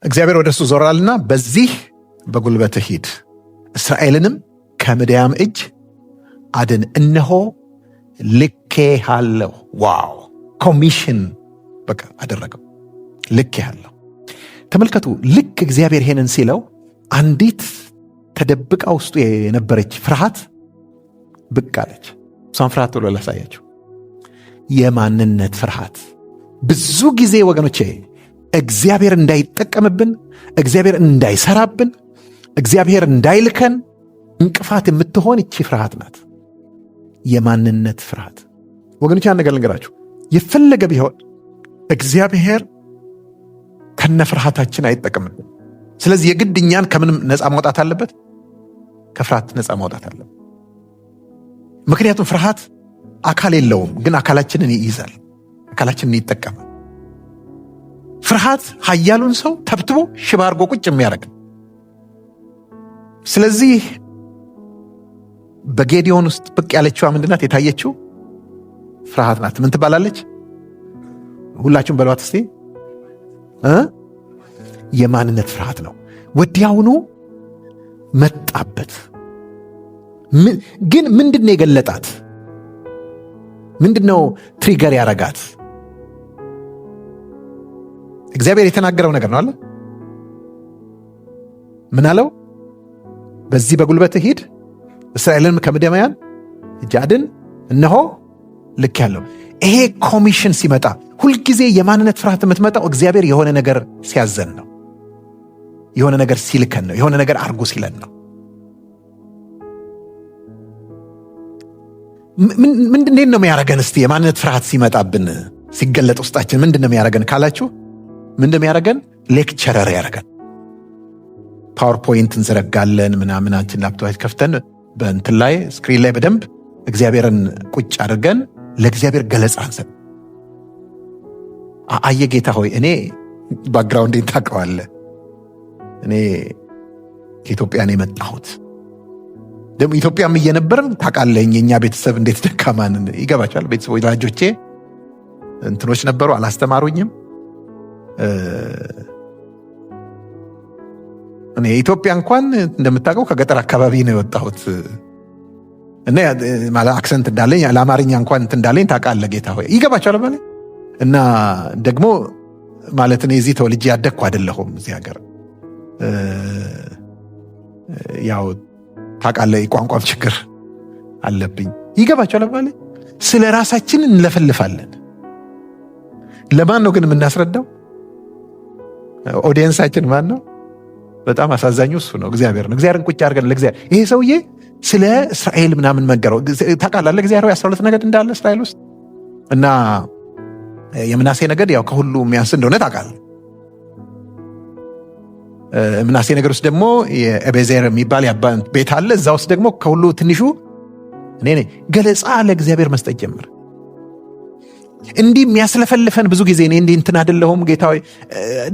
እግዚአብሔር ወደሱ ዞራልና በዚህ በጉልበትህ ሂድ፣ እስራኤልንም ከምድያም እጅ አድን፣ እነሆ ልኬሃለሁ። ዋው! ኮሚሽን በቃ አደረገው። ልኬሃለሁ። ተመልከቱ፣ ልክ እግዚአብሔር ይሄንን ሲለው አንዲት ተደብቃ ውስጡ የነበረች ፍርሃት ብቅ አለች። እሷን ፍርሃት ብሎ ላሳያቸው፣ የማንነት ፍርሃት። ብዙ ጊዜ ወገኖቼ እግዚአብሔር እንዳይጠቀምብን፣ እግዚአብሔር እንዳይሰራብን፣ እግዚአብሔር እንዳይልከን እንቅፋት የምትሆን እቺ ፍርሃት ናት፣ የማንነት ፍርሃት። ወገኖቼ አንድ ነገር ልንገራችሁ፣ የፈለገ ቢሆን እግዚአብሔር ከነ ፍርሃታችን አይጠቀምብን። ስለዚህ የግድ እኛን ከምንም ነፃ ማውጣት አለበት፣ ከፍርሃት ነፃ ማውጣት አለበት። ምክንያቱም ፍርሃት አካል የለውም፣ ግን አካላችንን ይይዛል፣ አካላችንን ይጠቀማል። ፍርሃት ኃያሉን ሰው ተብትቦ ሽባ አድርጎ ቁጭ የሚያደርግ። ስለዚህ በጌዲዮን ውስጥ ብቅ ያለችዋ ምንድናት? የታየችው ፍርሃት ናት። ምን ትባላለች? ሁላችሁም በሏት እስቲ። የማንነት ፍርሃት ነው። ወዲያውኑ መጣበት። ግን ምንድነው የገለጣት? ምንድነው ትሪገር ያረጋት? እግዚአብሔር የተናገረው ነገር ነው አለ። ምን አለው? በዚህ በጉልበትህ ሂድ፣ እስራኤልን ከምድያም እጅ አድን፣ እነሆ ልኬሃለሁ። ይሄ ኮሚሽን ሲመጣ ሁልጊዜ የማንነት ፍርሃት የምትመጣው እግዚአብሔር የሆነ ነገር ሲያዘን ነው፣ የሆነ ነገር ሲልከን ነው፣ የሆነ ነገር አርጉ ሲለን ነው። ምንድን ነው የሚያረገን? እስቲ የማንነት ፍርሃት ሲመጣብን ሲገለጥ ውስጣችን ምንድን ነው የሚያረገን ካላችሁ፣ ምንድን ነው የሚያረገን? ሌክቸረር ያረገን። ፓወርፖይንት እንዘረጋለን፣ ምናምናችን ላፕቶፕ ከፍተን በእንትን ላይ ስክሪን ላይ በደንብ እግዚአብሔርን ቁጭ አድርገን ለእግዚአብሔር ገለጻ አንሰጥ። አየ ጌታ ሆይ፣ እኔ ባክግራውንዴን ታውቀዋለህ፣ እኔ ከኢትዮጵያ ነው የመጣሁት። ደግሞ ኢትዮጵያም እየነበርን ታውቃለህ፣ የኛ ቤተሰብ እንዴት ደካማን ይገባቻል። ቤተሰቦች ወላጆቼ እንትኖች ነበሩ፣ አላስተማሩኝም። እኔ ኢትዮጵያ እንኳን እንደምታውቀው ከገጠር አካባቢ ነው የወጣሁት እና ማለት አክሰንት እንዳለኝ ለአማርኛ እንኳን እንትን እንዳለኝ ታውቃለህ ጌታ ሆይ፣ ይገባቻል ማለት እና ደግሞ ማለት እኔ እዚህ ተወልጄ ያደግኩ አይደለሁም እዚህ ሀገር። ያው ታውቃለህ የቋንቋም ችግር አለብኝ። ይገባቻል ማለት ስለ ራሳችን እንለፈልፋለን። ለማን ነው ግን የምናስረዳው? ኦዲየንሳችን ማን ነው? በጣም አሳዛኙ እሱ ነው፣ እግዚአብሔር ነው። እግዚአብሔርን ቁጭ አድርገን ለእግዚአብሔር ይሄ ሰውዬ ስለ እስራኤል ምናምን መገረው ታውቃለህ። እግዚአብሔር 12 ነገድ እንዳለ እስራኤል ውስጥ እና የምናሴ ነገድ ያው ከሁሉ የሚያንስ እንደሆነ ታውቃለህ። ምናሴ ነገድ ውስጥ ደግሞ የኤቤዜር የሚባል ያባን ቤት አለ። እዛ ውስጥ ደግሞ ከሁሉ ትንሹ እኔ ነኝ። ገለጻ ለእግዚአብሔር መስጠት ጀመረ። እንዲህ የሚያስለፈልፈን ብዙ ጊዜ እኔ እንዲህ እንትን አይደለሁም ጌታ ሆይ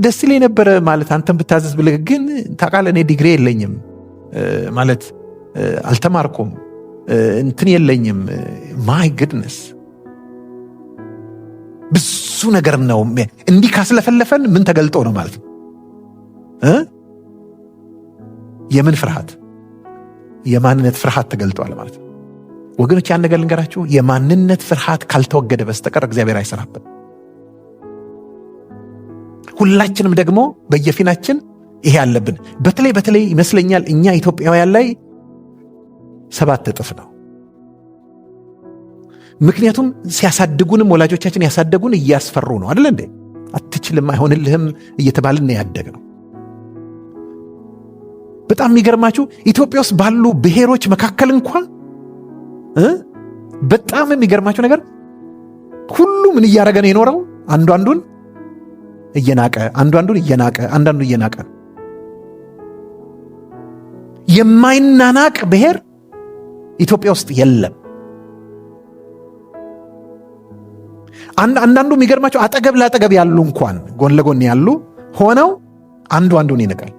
ደስ ይለኝ ነበረ ማለት አንተን ብታዘዝ ብልህ፣ ግን ታውቃለህ እኔ ዲግሪ የለኝም ማለት አልተማርኩም እንትን የለኝም። ማይ ግድነስ ብዙ ነገር ነው። እንዲህ ካስለፈለፈን ምን ተገልጦ ነው ማለት ነው? የምን ፍርሃት? የማንነት ፍርሃት ተገልጧል ማለት ነው። ወገኖች ያን ነገር ልንገራችሁ፣ የማንነት ፍርሃት ካልተወገደ በስተቀር እግዚአብሔር አይሰራብን። ሁላችንም ደግሞ በየፊናችን ይሄ አለብን። በተለይ ይመስለኛል እኛ ኢትዮጵያውያን ላይ 7 እጥፍ ነው። ምክንያቱም ሲያሳድጉንም ወላጆቻችን ያሳደጉን እያስፈሩ ነው አይደል እንዴ? አትችልም፣ አይሆንልህም እየተባልን ያደግ ነው። በጣም የሚገርማችሁ ኢትዮጵያ ውስጥ ባሉ ብሔሮች መካከል እንኳን በጣም የሚገርማችሁ ነገር ሁሉ ምን እያደረገ ነው የኖረው? አንዱ አንዱን እየናቀ፣ አንዳንዱ እየናቀ። የማይናናቅ ብሔር ኢትዮጵያ ውስጥ የለም። አንዳንዱ የሚገርማቸው አጠገብ ለአጠገብ ያሉ እንኳን ጎን ለጎን ያሉ ሆነው አንዱ አንዱን ይንቃል።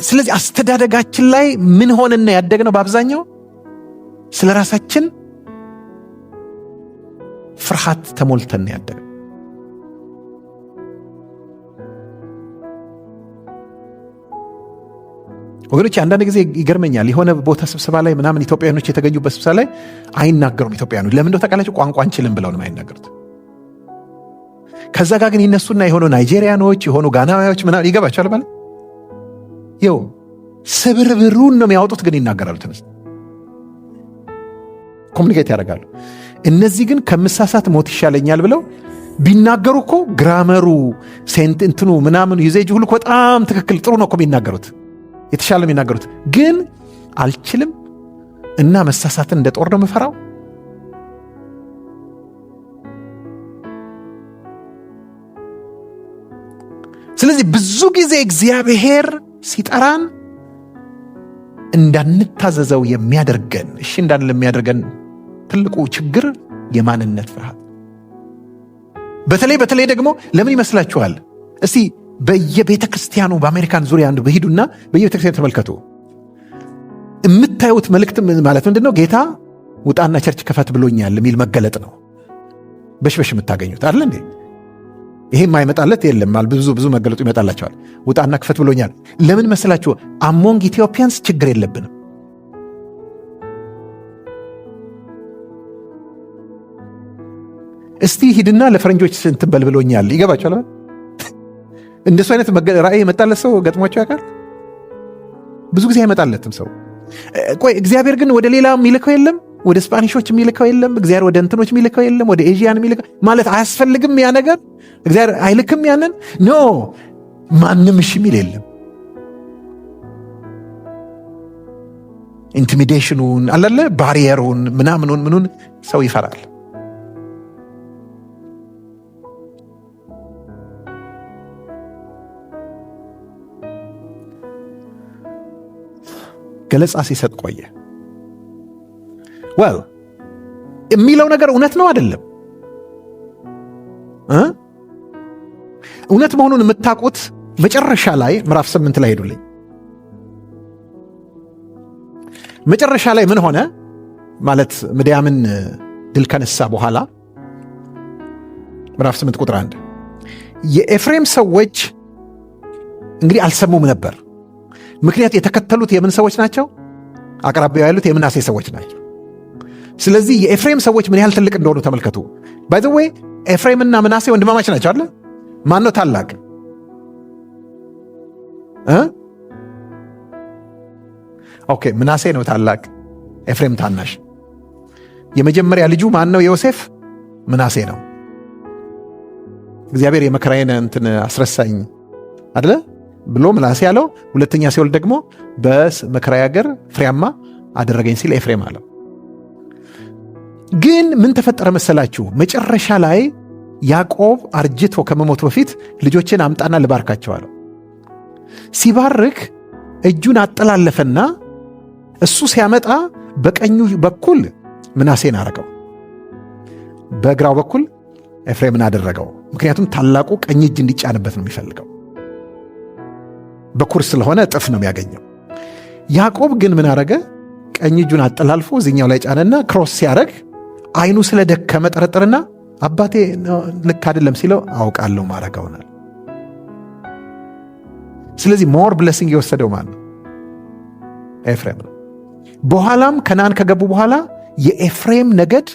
ስለዚህ አስተዳደጋችን ላይ ምን ሆነና ያደግነው? በአብዛኛው ስለ ራሳችን በፍርሃት ተሞልተን ያደገ። ወገኖች አንዳንድ ጊዜ ይገርመኛል። የሆነ ቦታ ስብሰባ ላይ ምናምን ኢትዮጵያኖች የተገኙበት ስብሰባ ላይ አይናገሩም ኢትዮጵያኖች። ለምን እንደው ታውቃላችሁ? ቋንቋ አንችልም ብለው ነው አይናገሩት። ከዛ ጋር ግን ይነሱና የሆኑ ናይጄሪያኖች የሆኑ ጋናዊዎች ምናምን ይገባቸዋል ማለት ይኸው ስብርብሩን ነው የሚያወጡት፣ ግን ይናገራሉ። ትንሽ ኮሙኒኬት ያደርጋሉ። እነዚህ ግን ከምሳሳት ሞት ይሻለኛል ብለው ቢናገሩ እኮ ግራመሩ ሴንትንትኑ ምናምኑ ዩዜጅ ሁሉ በጣም ትክክል ጥሩ ነው እኮ የሚናገሩት፣ የተሻለ የሚናገሩት ግን አልችልም እና መሳሳትን እንደ ጦር ነው የምፈራው። ስለዚህ ብዙ ጊዜ እግዚአብሔር ሲጠራን እንዳንታዘዘው የሚያደርገን እሺ እንዳንል የሚያደርገን ትልቁ ችግር የማንነት ፍርሃት። በተለይ ደግሞ ለምን ይመስላችኋል? እስቲ በየቤተ ክርስቲያኑ በአሜሪካን ዙሪያ አንዱ በሂዱና በየቤተ ክርስቲያኑ ተመልከቱ። የምታዩት መልእክት ማለት ምንድነው? ጌታ ውጣና ቸርች ከፈት ብሎኛል የሚል መገለጥ ነው በሽበሽ የምታገኙት አይደል እንዴ? ይሄ የማይመጣለት የለም። ብዙ መገለጡ ይመጣላቸዋል። ውጣና ክፈት ብሎኛል። ለምን መስላችሁ? አሞንግ ኢትዮጵያንስ ችግር የለብንም። እስቲ ሂድና ለፈረንጆች እንትን በል ብሎኛል። ይገባችኋል? እንደሱ አይነት ራእይ የመጣለት ሰው ገጥሟቸው ያውቃል? ብዙ ጊዜ አይመጣለትም ሰው። ቆይ እግዚአብሔር ግን ወደ ሌላ የሚልከው የለም? ወደ ስፓኒሾች የሚልከው የለም? እግዚአብሔር ወደ እንትኖች የሚልከው የለም? ወደ ኤዥያን የሚልከው ማለት አያስፈልግም? ያ ነገር እግዚአብሔር አይልክም? ያንን ኖ ማንም እሺ የሚል የለም። ኢንቲሚዴሽኑን አላለ ባሪየሩን ምኑን ሰው ይፈራል። ገለጻ ሲሰጥ ቆየ። well የሚለው ነገር እውነት ነው አይደለም? እውነት መሆኑን የምታውቁት መጨረሻ ላይ ምዕራፍ 8 ላይ ሄዱልኝ። መጨረሻ ላይ ምን ሆነ ማለት ምድያምን ድል ከነሳ በኋላ ምዕራፍ 8 ቁጥር 1 የኤፍሬም ሰዎች እንግዲህ አልሰሙም ነበር። ምክንያት የተከተሉት የምን ሰዎች ናቸው? አቅራቢያው ያሉት የምናሴ ሰዎች ናቸው። ስለዚህ የኤፍሬም ሰዎች ምን ያህል ትልቅ እንደሆኑ ተመልከቱ። ባይ ዘ ዌይ ኤፍሬምና ምናሴ ወንድማማች ናቸው አይደል? ማን ነው ታላቅ? ኦኬ ምናሴ ነው ታላቅ፣ ኤፍሬም ታናሽ። የመጀመሪያ ልጁ ማን ነው? ዮሴፍ። ምናሴ ነው። እግዚአብሔር የመከራዬን እንትን አስረሳኝ አይደለ ብሎ ምናሴ ያለው። ሁለተኛ ሲወልድ ደግሞ በመከራዬ ሀገር ፍሬያማ አደረገኝ ሲል ኤፍሬም አለው። ግን ምን ተፈጠረ መሰላችሁ? መጨረሻ ላይ ያዕቆብ አርጅቶ ከመሞቱ በፊት ልጆችን አምጣና ልባርካቸው አለው። ሲባርክ እጁን አጠላለፈና እሱ ሲያመጣ በቀኙ በኩል ምናሴን አረገው፣ በግራው በኩል ኤፍሬምን አደረገው። ምክንያቱም ታላቁ ቀኝ እጅ እንዲጫንበት ነው የሚፈልገው። በኩር ስለሆነ እጥፍ ነው የሚያገኘው። ያዕቆብ ግን ምን አረገ? ቀኝ እጁን አጠላልፎ እዚኛው ላይ ጫነና ክሮስ ሲያረግ አይኑ ስለደከመ ጠረጠርና አባቴ ልክ አይደለም ሲለው አውቃለሁ ማረገውናል። ስለዚህ ሞር ብለሲንግ የወሰደው ማን ነው? ኤፍሬም ነው። በኋላም ከነዓን ከገቡ በኋላ የኤፍሬም ነገድ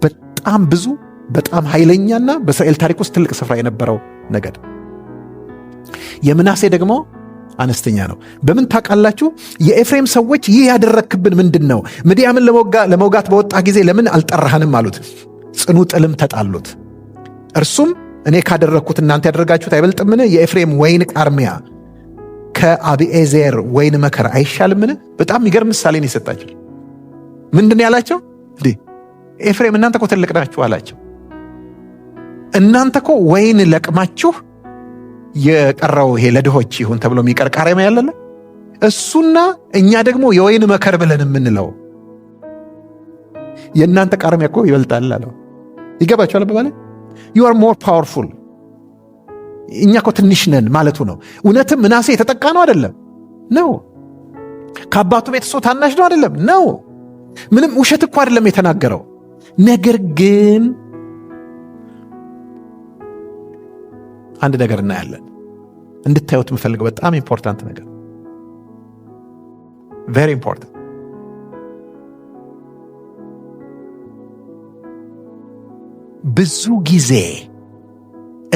በጣም ብዙ በጣም ኃይለኛና በእስራኤል ታሪክ ውስጥ ትልቅ ስፍራ የነበረው ነገድ፣ የምናሴ ደግሞ አነስተኛ ነው። በምን ታውቃላችሁ? የኤፍሬም ሰዎች ይህ ያደረክብን ምንድን ነው? ምድያምን ለመውጋት በወጣ ጊዜ ለምን አልጠራህንም አሉት። ጽኑ ጥልም ተጣሉት። እርሱም እኔ ካደረግኩት እናንተ ያደረጋችሁት አይበልጥምን? የኤፍሬም ወይን ቃርሚያ ከአቢዔዜር ወይን መከር አይሻልምን? በጣም የሚገርም ምሳሌ ነው የሰጣቸው። ምንድን ያላቸው? ኤፍሬም እናንተ እኮ ትልቅ ናችሁ አላቸው። እናንተ እኮ ወይን ለቅማችሁ የቀረው ይሄ ለድሆች ይሁን ተብሎ የሚቀር ቃርሚያ ያለለ እሱና እኛ ደግሞ የወይን መከር ብለን የምንለው የእናንተ ቃርሚያ እኮ ይበልጣል አለው። ይገባችኋል? በባለ you are more powerful፣ እኛ እኮ ትንሽ ነን ማለቱ ነው። እውነትም ምናሴ የተጠቃ ነው አይደለም? ነው። ከአባቱ ቤት እሱ ታናሽ ነው አይደለም? ነው። ምንም ውሸት እኮ አይደለም የተናገረው። ነገር ግን አንድ ነገር እናያለን እንድታዩት የምፈልገው በጣም ኢምፖርታንት ነገር very important ብዙ ጊዜ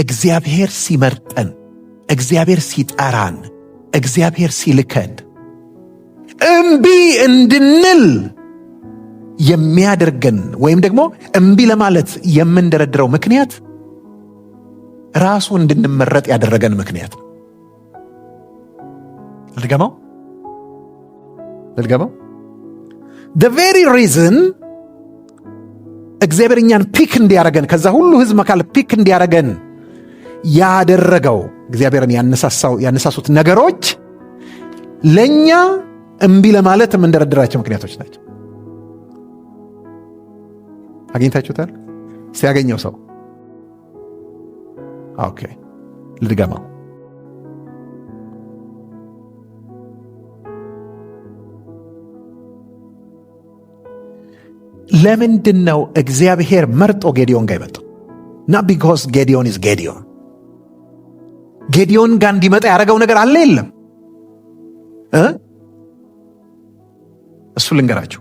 እግዚአብሔር ሲመርጠን እግዚአብሔር ሲጠራን እግዚአብሔር ሲልከን እምቢ እንድንል የሚያደርገን ወይም ደግሞ እምቢ ለማለት የምንደረድረው ምክንያት ራሱ እንድንመረጥ ያደረገን ምክንያት ነው። ልድገመው the very reason እግዚአብሔር እኛን ፒክ እንዲያረገን ከዛ ሁሉ ህዝብ መካከል ፒክ እንዲያረገን ያደረገው እግዚአብሔርን ያነሳሱት ነገሮች ለኛ እምቢ ለማለት የምንደረድራቸው ምክንያቶች ናቸው። አግኝታችሁታል? ሲያገኘው ሰው ኦኬ ልድገመው። ለምንድን ነው እግዚአብሔር መርጦ ጌዲዮን ጋር ይመጣው? not because ጌዲዮን is ጌዲዮን ጋር እንዲመጣ ያደረገው ነገር አለ የለም? እሱ ልንገራችሁ።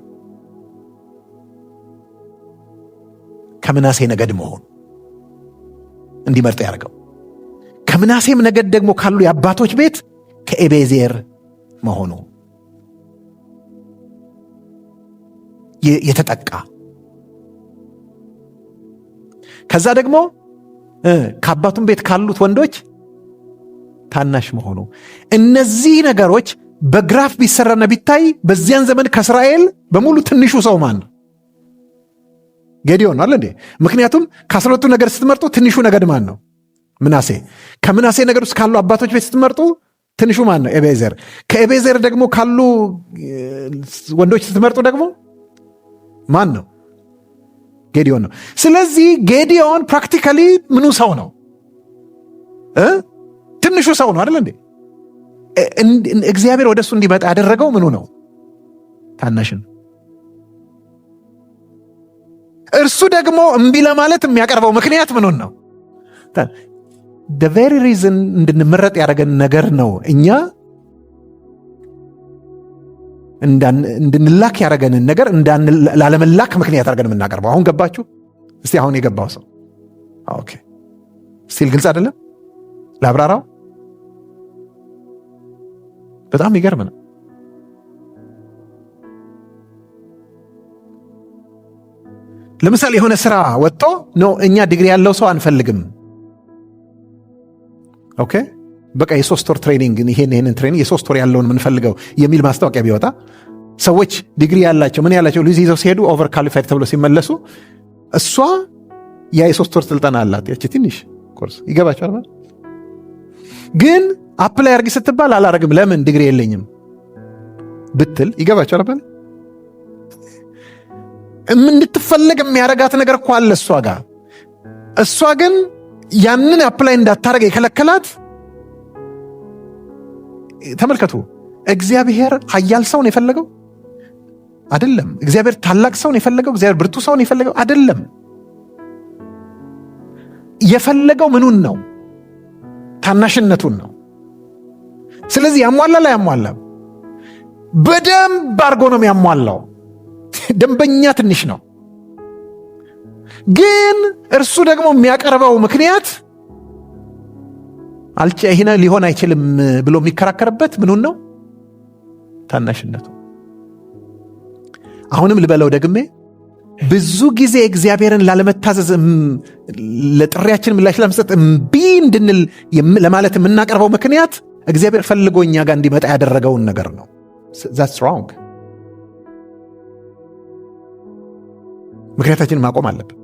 ከምናሴ ነገድ መሆኑ እንዲመርጥ ያደረገው፣ ከምናሴም ነገድ ደግሞ ካሉ የአባቶች ቤት ከኤቤዜር መሆኑ የተጠቃ፣ ከዛ ደግሞ ከአባቱም ቤት ካሉት ወንዶች ታናሽ መሆኑ። እነዚህ ነገሮች በግራፍ ቢሰራና ቢታይ በዚያን ዘመን ከእስራኤል በሙሉ ትንሹ ሰው ማን ነው? ጌዲዮን ነው አለ እንዴ? ምክንያቱም ከ12ቱ ነገድ ስትመርጡ ትንሹ ነገድ ማን ነው? ምናሴ። ከምናሴ ነገድ ውስጥ ካሉ አባቶች ቤት ስትመርጡ ትንሹ ማን ነው? ኤቤዜር። ከኤቤዜር ደግሞ ካሉ ወንዶች ስትመርጡ ደግሞ ማን ነው? ጌዲዮን ነው። ስለዚህ ጌዲዮን ፕራክቲካሊ ምኑ ሰው ነው? ትንሹ ሰው ነው አይደል እንዴ? እግዚአብሔር ወደሱ እንዲመጣ ያደረገው ምኑ ነው? ታናሽን። እርሱ ደግሞ እምቢ ለማለት የሚያቀርበው ምክንያት ምኑን ነው? the very reason እንድንመረጥ ያደረገን ነገር ነው። እኛ እንድንላክ ያደረገንን ነገር ላለመላክ ምክንያት አድርገን የምናቀርበው። አሁን ገባችሁ? እስቲ አሁን የገባው ሰው ኦኬ። ስቲል ግልጽ አይደለም? ላብራራው። በጣም ይገርም ነው። ለምሳሌ የሆነ ስራ ወጥቶ ነው እኛ ዲግሪ ያለው ሰው አንፈልግም፣ ኦኬ በቃ የ3 ወር ትሬኒንግ ይሄንን ትሬኒንግ የ3 ወር ያለውን የምንፈልገው የሚል ማስታወቂያ ቢወጣ ሰዎች ዲግሪ ያላቸው ምን ያላቸው ሉዚ ይዘው ሲሄዱ ኦቨር ኳሊፋይድ ተብሎ ሲመለሱ እሷ የ3 ወር ስልጠና አላት ያቺ ትንሽ ኮርስ ይገባቸዋል ማለት ግን አፕላይ አርጊ ስትባል አላረግም ለምን ዲግሪ የለኝም ብትል ይገባቸዋል ማለት እንድትፈልግ የሚያረጋት ነገር እኮ አለ እሷ ጋር። እሷ ግን ያንን አፕላይ እንዳታረግ የከለከላት ተመልከቱ። እግዚአብሔር ኃያል ሰውን የፈለገው አይደለም። እግዚአብሔር ታላቅ ሰውን የፈለገው፣ እግዚአብሔር ብርቱ ሰውን የፈለገው አይደለም። የፈለገው ምኑን ነው? ታናሽነቱን ነው። ስለዚህ ያሟላል አያሟላም? በደንብ አድርጎ ነው የሚያሟላው። ደንበኛ ትንሽ ነው። ግን እርሱ ደግሞ የሚያቀርበው ምክንያት ይሄን ሊሆን አይችልም ብሎ የሚከራከርበት ምኑን ነው? ታናሽነቱ። አሁንም ልበለው ደግሜ፣ ብዙ ጊዜ እግዚአብሔርን ላለመታዘዝ ለጥሪያችን ምላሽ ለመስጠት እምቢ እንድንል ለማለት የምናቀርበው ምክንያት እግዚአብሔር ፈልጎ እኛ ጋር እንዲመጣ ያደረገውን ነገር ነው። that's wrong። ምክንያታችንን ማቆም አለብን።